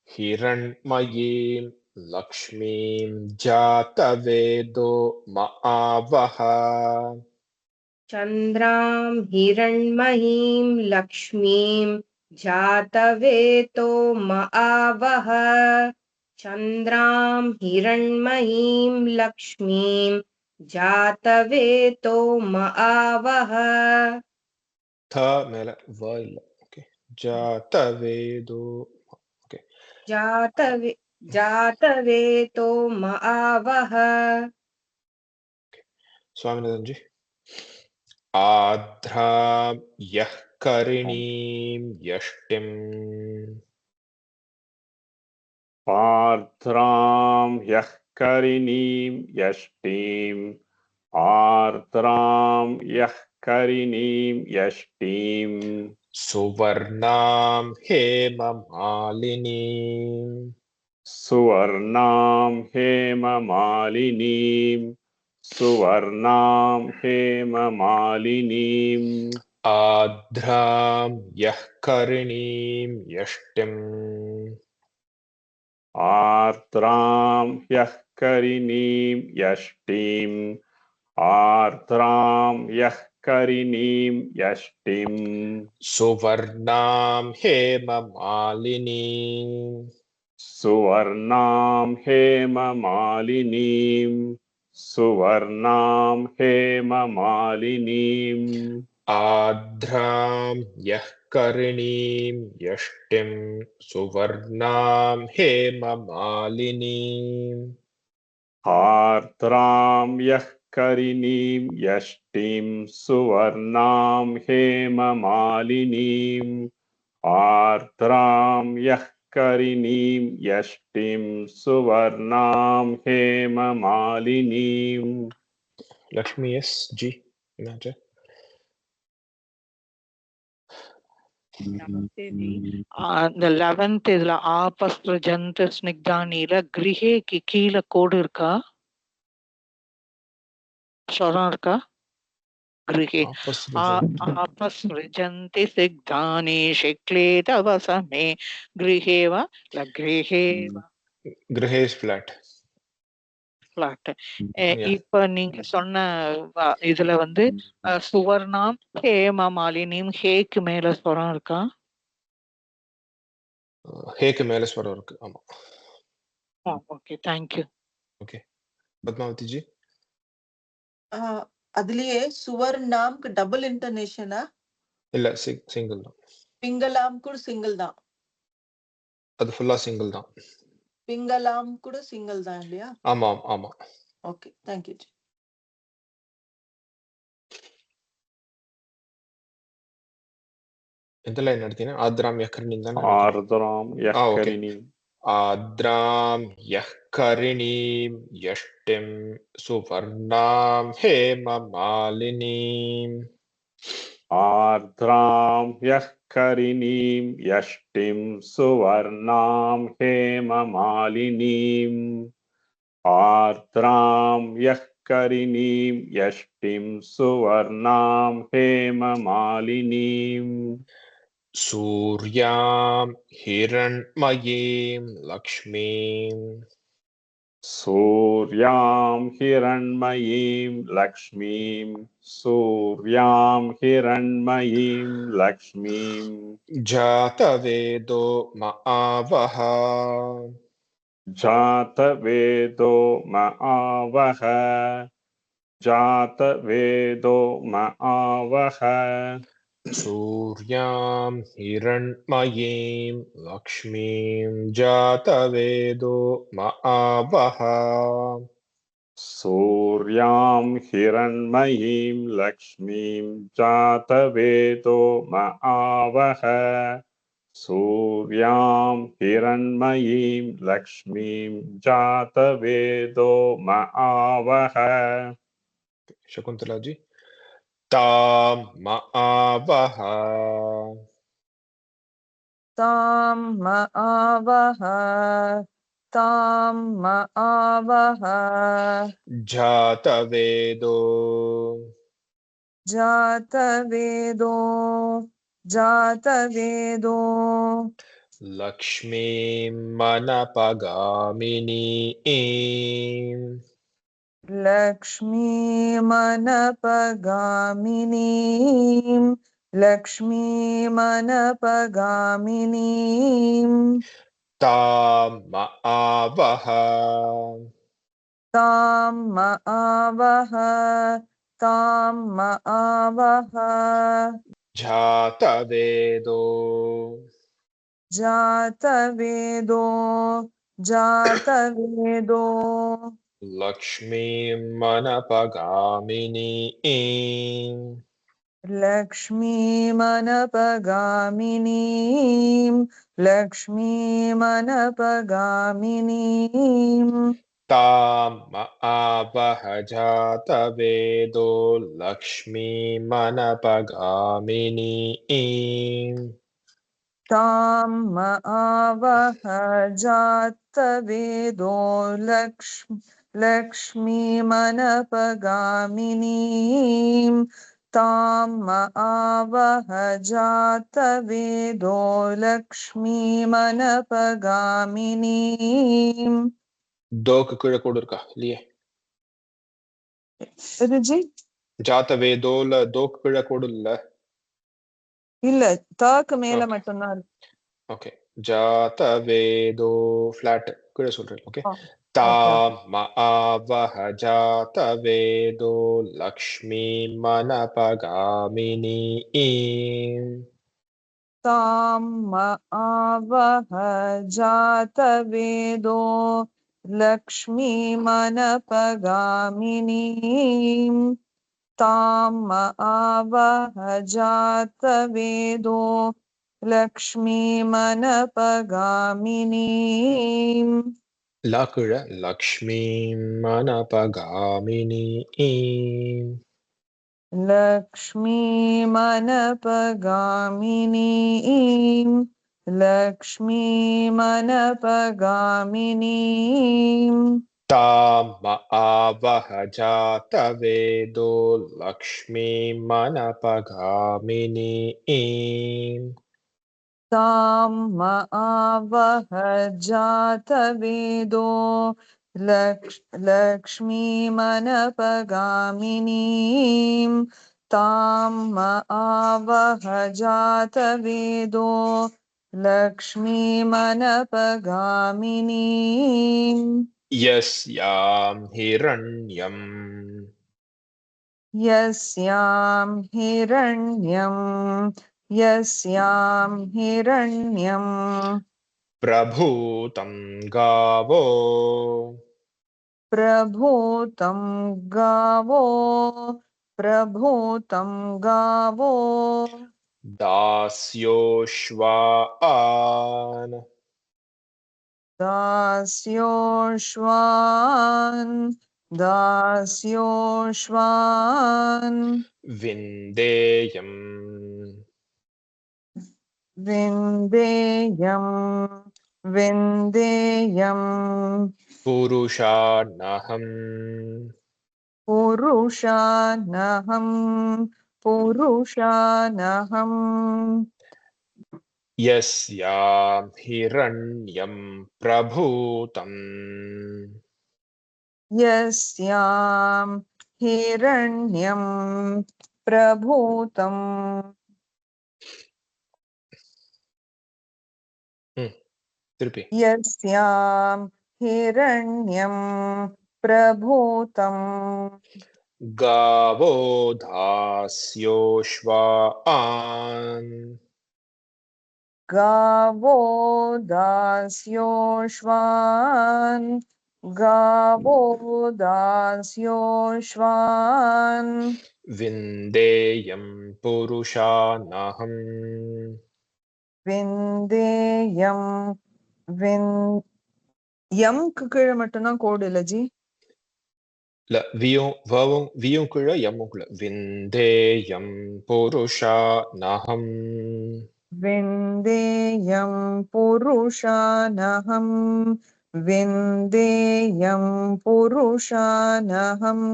ஹிரண்மயீம் லக்ஷ்மீம் ஜாதவேதோ மஆவஹ. चन्द्रां हिरण्मयीं लक्ष्मीं जातवेतो महावः चन्द्रां हिरण्मयीं लक्ष्मीं जातवेतो महावः த மேல வ இல்ல. ஓகே, ஜாதவேதோ. ஓகே, जातवेतो महावः சுவாமிநாதன் ஜி. ஆத்ராம் யஹ் கரிணீம் யஷ்டிம். ஆர்த்ராம் யஹ் கரிணீம் யஷ்டீம் ஆர்த்ராம் யஹ் கரிணீம் யஷ்டீம் சுவர்ணாம் ஹேமமாலினீம். சுவர்ணாம் ஹேமமாலினீம் சுவர்ணாம் ஹேமமாலினீம் ஆத்ராம் யஹ் கரிணீம் யஷ்டிம். ஆர்த்ராம் யஹ் கரிணீம் யஷ்டீம் ஆர்த்ராம் யஹ் கரிணீம் யஷ்டீம் சுவர்ணாம் ஹேமமாலினீம். சுவர்ணாம் ஹேமமாலினீம் சுவர்ணாம் ஹேமமாலினீம் ஆத்ராம் யஹ் கரிணீம் யஷ்டிம். சுவர்ணாம் ஹேமமாலினீம். ஆர்த்ராம் யஹ் கரிணீம் யஷ்டீம் சுவர்ணாம் ஹேமமாலினீம் ஆர்த்ராம் யஹ் கரிணீம் யஷ்டீம் சுவர்ணாம் ஹேமமாலினீம். லக்ஷ்மி எஸ் ஜி என்னாச்சு? இந்த 11th இதுல ஆபஸ்ரஜந்த் ஸ்னிக்தானில கிரகேக்கு கீழே கோடு இருக்கா? ஸ்வரம் இருக்கா? गृहे आपसृजन्ति सिग्धानि शिक्लेतवसमे गृहे वा गृहे गृहे is flat. ஃபிளாட். இப்ப நீங்க சொன்ன இதுல வந்து சுவர்ணாம் ஹேம மாலினியும் ஹேக்கு மேல ஸ்வரம் இருக்கா? ஹேக்கு மேல ஸ்வரம் இருக்கு. ஆமா. Okay, thank you. Okay, Padmavathi ji. அதுலயே சுவர்ணாம்க்கு டபுள் இன்டர்நேஷனா? இல்ல, சிங்கிள் தான். பிங்கலாம் கூட சிங்கிள் தான். அது ஃபுல்லா சிங்கிள் தான். பிங்கலாம் கூட சிங்கிள் தான் இல்லையா? ஆமா ஆமா. Okay, thank you G. எந்த லைன் எடுத்தீங்கன்னா ஆத்ராம் யக்கரிணி தான். ஆர்த்ராம் யக்கரிணி. ஆத்ராம் யக்கரிணீம் யஷ்டிம் சுவர்ணாம் ஹேமமாலினீம். ஆர்த்ராம் யக்கரிணீம் யஷ்டிம் சுவர்ணாம் ஹேமமாலினீம். ஆர்த்ராம் யக்கரிணீம் யஷ்டிம் சுவர்ணாம் ஹேமமாலினீம். சூர்யாம் ஹிரண்மயீம் லக்ஷ்மீம். சூர்யாம் ஹிரண்மயீம் லக்ஷ்மீம். சூர்யாம் ஹிரண்மயீம் லக்ஷ்மீம். ஜாதவேதோ மஆவஹ. ஜாதவேதோ மஆவஹ. ஜாதவேதோ மஆவஹ. सूर्यां हिरण्मयीं लक्ष्मीं जातवेदो मआवह. सूर्यां हिरण्मयीं लक्ष्मीं जातवेदो मआवह. सूर्यां हिरण्मयीं लक्ष्मीं जातवेदो मआवह. शकुंतला जी. ताम मआवह. ताम मआवह. ताम मआवह. जातवेदो. जातवेदो. जातवेदो. लक्ष्मीं मनपगामिनीं. लक्ष्मीमनपगामिनीं. लक्ष्मीमनपगामिनीं. ताम मआवह. ताम मआवह. ताम मआवह. जातवेदो. जातवेदो. जातवेदो. लक्ष्मीं मनपगामिनीं. लक्ष्मीमनपगामिनीं. लक्ष्मीमनपगामिनीं. ताम मआवह जातवेदो लक्ष्मीं मनपगामिनीं. ताम मआवह जातवेदो लक्ष्मीमनपगामिनीं. ताम मआवह जातवेदो लक्ष्मीमनपगामिनीं. दो कீழ கோடு இருக்கா இல்லையே? जी ஜாதவேதோல தோக்கு கீழ கோடு இல்ல. இல்ல, தாக்கு மேல மட்டும்தான் இருக்கு. ஓகே, ஜாதவேதோ ஃபிளாட் கீழ சொல்றேன். ஓகே, தாம் மஆவஹ ஜாதவேதோ லக்ஷ்மீம் மனபகாமினீம். தாம் மஆவஹ ஜாதவேதோ லக்ஷ்மீமனபகாமினீம். தாம் மஆவஹ ஜாதவேதோ லக்ஷ்மீமனபகாமினீம். லா கீழ லக்ஷ்மீம் மனபகாமினீம். लक्ष्मीमनपगामिनीं लक्ष्मीमनपगामिनीं ताम आवह जातवेदो लक्ष्मीमनपगामिनीम् तां आवह जातवेदो लक्ष्मीमनपगामिनीं तां आवह जातवेदो लक्ष्मीमनपगामिनीं यस्यां हिरण्यम् यस्यां हिरण्यं प्रभूतं गावो प्रभूतं गावो दास्योश्वान् दास्योश्वान् विन्देयम् विन्देयम् पुरुषानहम् पुरुषानहम् यस्यां हिरण्यं प्रभूतम् यस्यां हिरण्यं प्रभूतम् திருப்பி यस्यां हिरण्यं प्रभूतम् गावो दास्योश्वान् गावो दास्योश्वान् विन्देयं पुरुषानहम् விந்தேயம் எம்க்கு கீழே மட்டும்தான் கோடு இல்ல ஜி. இல்ல வியும் கீழே எம்மும் கீழே விந்தேயம் புருஷானஹம் விந்தேயம் புருஷானஹம் விந்தேயம் புருஷானஹம்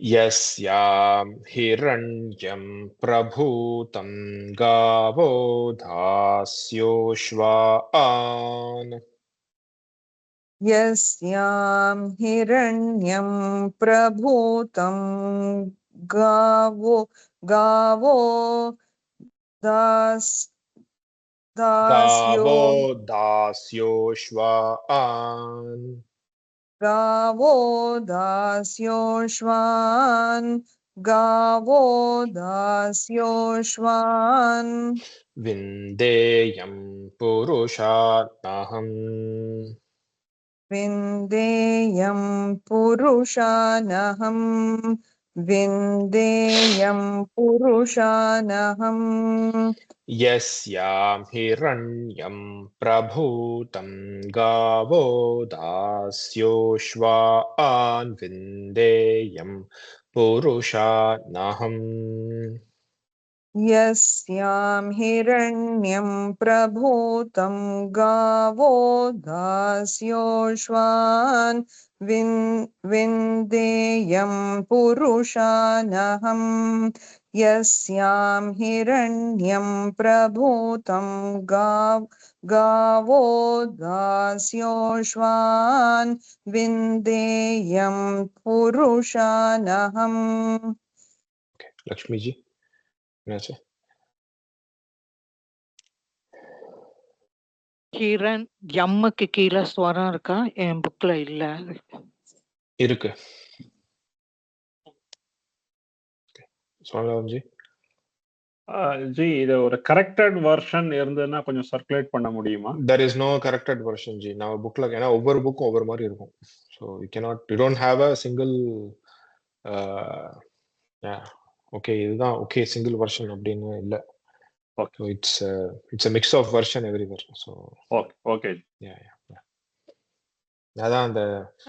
यस्यां हिरण्यं प्रभूतं गावो दास्योश्वान् यस्यां हिरण्यं प्रभूतं गावो दास्योश्वान् गावो दास्योश्वान् विन्देयं पुरुषानहम् विन्देयं पुरुषानहम् विन्देयं पुरुषानहम् यस्यां हिरण्यं प्रभूतं गावो दास्योश्वान् विन्देयं पुरुषानहम् यस्यां हिरण्यं प्रभूतं गावो दास्योश्वान् विन्देयं पुरुषानहम् यस्यां हिरण्यं प्रभूतं गावो दास्योश्वान् विन्देयं पुरुषानहम्. लक्ष्मी जी கிரண் எம்முக்கு கீழே ஸ்வரம் இருக்கா? என் புக்ல இல்ல. இருக்கு. சொல்லலாம் ஜி. ஜி இது ஒரு கரெக்டட் வெர்ஷன் இருந்ததுன்னா கொஞ்சம் சர்க்குலேட் பண்ண முடியுமா? There is no corrected version G. நான் புக்ல ஏன்னா ஒவ்வொரு புக்கும் ஒவ்வொரு மாதிரி இருக்கும். So you don't have a single okay இதுதான் ஓகே சிங்கிள் வெர்ஷன் அப்படின்னு இல்ல. So it's a mix of version everywhere. So okay. Yeah. அதான் அந்த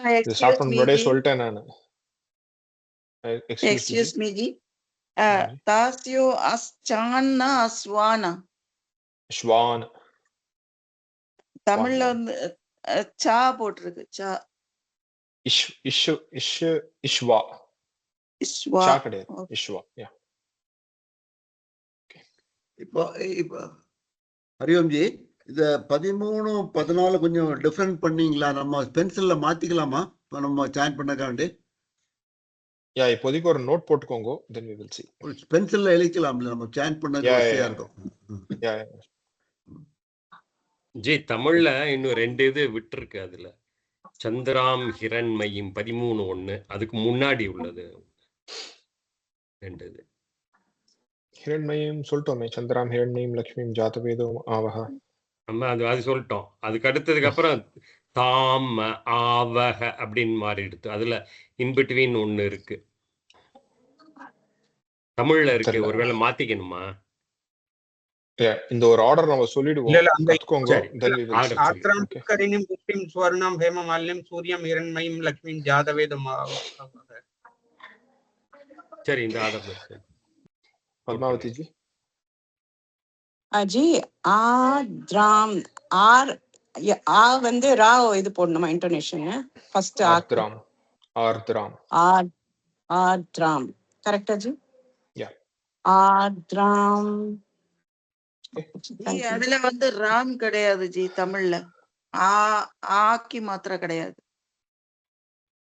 Excuse சாப்பிட்ட me, முன்னாடியே Ji. சொல்லிட்டேன் நான். Excuse me, me, ji. Tasyo aschana aswana. Shwan. தமிழ்ல வந்து சா போட்டிருக்கு சா. Ishwa. இஸ்வா. Cha கிடையாது. Ishwa. Yeah. இப்போ ஹரிஓம்ஜி இத 13 14 கொஞ்சம் டிஃபரெண்ட் பண்ணீங்களா? நம்ம பென்சில்ல மாத்திக்கலாமா நம்ம சாண்ட் பண்ணக்காண்டி? யா, இப்போதைக்கு ஒரு நோட் போட்டுக்கோங்க, then we will see. பென்சில்ல எழுதிக்கலாம்ல, நம்ம சாண்ட் பண்ணது வசதியா இருக்கும். யா ஜி தமிழ்ல இன்னும் 2 இது விட்டுருக்கு. அதுல சந்திராம் ஹிரண்மயும் 13:1 அதுக்கு முன்னாடி உள்ளது 2 இது. ஹிரண்மயம் சொல்லிட்டோமே, சந்திராம் ஹிரண்மயம் லக்ஷ்மியும் ஜாதவேதோ ஆவஹ. நம்ம அது சொல்லிட்டோம். அதுக்கு அடுத்ததுக்கு அப்புறம் தாம் ஆவஹ அப்படின்னு மாறிடுது. அதுல இன்பிட்வீன் ஒண்ணு இருக்கு, தமிழ்ல இருக்கு. ஒருவேளை மாத்திக்கணுமா? இந்த ஒரு ஆர்டர் நம்ம சொல்லிடுவோம், கத்துக்கோங்க. then we will see. ஆத்ரம் கரிணிம் புஷ்டிம் ஸ்வர்ணம் ஹேமமால்யம் சூரியம் ஹிரண்மயம் லக்ஷ்மிம் ஜாதவேதம் ஆவஹ. சரி, இந்த ஆர்டர் பத்மாவதி ஜி. அஜி ஆத்ராம் ஆர் ஆ வந்து ரா இது போடணுமா இன்டோனேஷன்? ஃபர்ஸ்ட் ஆத்ராம் ஆர்த்ராம் ஆத்ராம் கரெக்டா ஜி? யா ஆத்ராம். அதுல வந்து ராம் கிடையாது ஜி தமிழ்ல. ஆக்கி மாத்திரம் கிடையாது,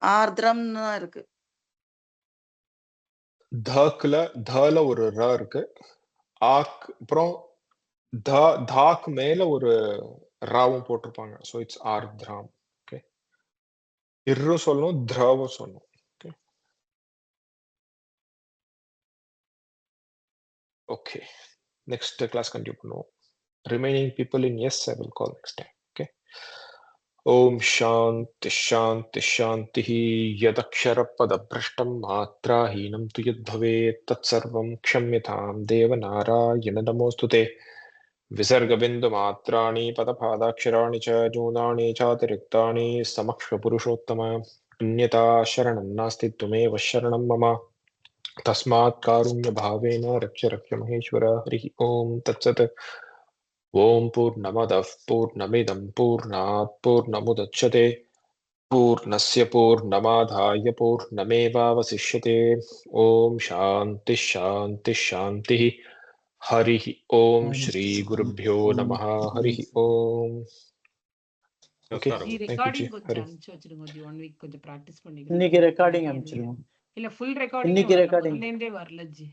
ஆர்திரம் தான் இருக்கு. தல ஒரு ர இருக்கு, ஆக் அப்புறம் தாக் மேல ஒரு ராவும் போட்டிருப்பாங்க. ஸோ இட்ஸ் ஆர்த்ராம். ஓகே, இர்ரும் சொல்லணும், திராவும் சொல்லணும். Okay okay, next class continue பண்ணுவோம். Remaining people in S I will call next time. Okay. ஓம் சாந்தி சாந்தி சாந்தி. யதக்ஷரபதப்ரஷ்டம் மாத்ராஹீனம் து யத்பவேத் தத்சர்வம் க்ஷம்யதாம் தேவநாராயண நமோஸ்துதே. விசர்கபிந்துமாத்ராணி பதபாதாக்ஷராணி ச न्यूनानि चातिरिक्तानि समक्षपुरुषोत्तम. अन्यथा शरणं नास्ति, त्वमेव शरणं मम. तस्मात् कारुण्यभावेन रक्ष रक्ष महेश्वर. हरिः ओम तत्सत्. ओम पूर्णमदः पूर्णमिदं पूर्णात् पूर्णमुदच्यते पूर्णस्य पूर्णमादाय पूर्णमेवावशिष्यते. ओम शांति शांति शांति. हरिः ओम श्री गुरुभ्यो नमः. हरिः ओम. ஓகே, ரெக்கார்டிங் கொஞ்சம் அனுப்பிச்சு வச்சிருங்க ஜி. 1 வீக் கொஞ்சம் பிராக்டிஸ் பண்ணிக்கலாம். இன்னைக்கு ரெக்கார்டிங் அனுப்பிச்சிருங்க. இல்ல ஃபுல் ரெக்கார்டிங் இன்னைக்கு ரெக்கார்டிங் வரல ஜி.